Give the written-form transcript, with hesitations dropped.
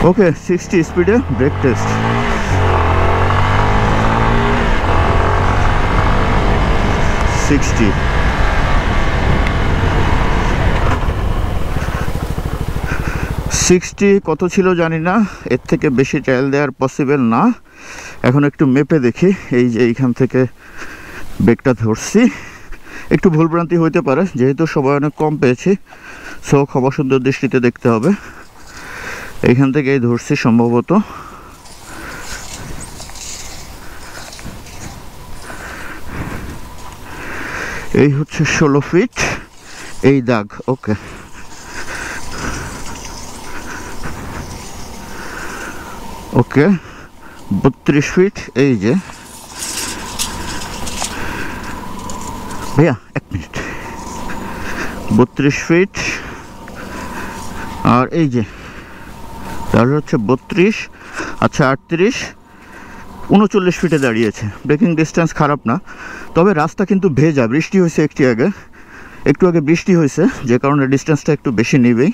ওকে 60 স্পিডে break test. Sixty কত ছিল জানি না, এর থেকে বেশি ট্রায়াল দেওয়ার পসিবল না। এখন একটু মেপে দেখি। এই যে এইখান থেকে ব্রেকটা ধরছি, একটু ভুলভ্রান্তি হইতে পারে যেহেতু সবাই অনেক কম পেয়েছি, সো খবর সুন্দর দৃষ্টিতে দেখতে হবে। এইখান থেকেই ধরছি সম্ভবত। এই হচ্ছে 16 ফিট এই দাগ। ওকে ওকে 32 ফিট। এই যে ভাইয়া এক মিনিট, 32 ফিট। আর এই যে তাহলে হচ্ছে 32, আচ্ছা 38, 39 ফিটে দাঁড়িয়েছে। ব্রেকিং ডিস্টেন্স খারাপ না, তবে রাস্তা কিন্তু ভেজা, বৃষ্টি হয়েছে একটু আগে বৃষ্টি হয়েছে, যে কারণে ডিস্টেন্সটা একটু বেশি নেবেই।